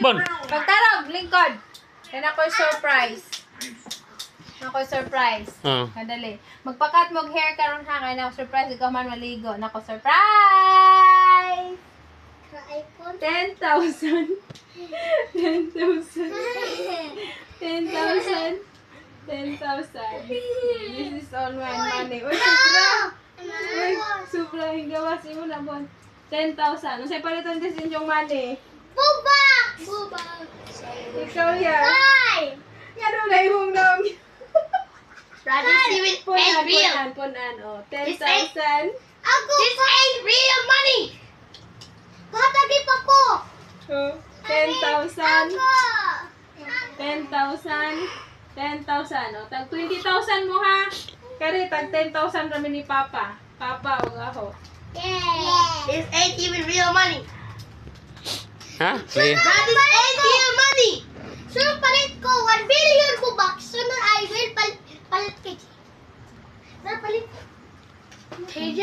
Bon. Pagtarog, lingkod. Yan ako surprise. Nako surprise. Kadali. Magpakat mo hair karon ha kay na surprise ikaw man maligo. Nako surprise. 10,000. 10,000. 10,000. 10,000. This is all my money. Uy, sobra. Uy, sobra. Higawas mo na bon. 10,000. Unsay paliton din inyong money? Bubak! Ikaw yan. Yan o na yung nang. Punan. Oh, 10,000. This ain't real money! Katagi pa ko! Oh, 10,000. 10,000. 10,000. Oh, tag 20,000 mo ha. Kari, tag 10,000 kami ni Papa. Papa, o nga ho. This ain't even real money. Ha? That is ain't real money. Sunod palit ko 1 billion bubak. Sunod I will palit KJ. Palit KJ?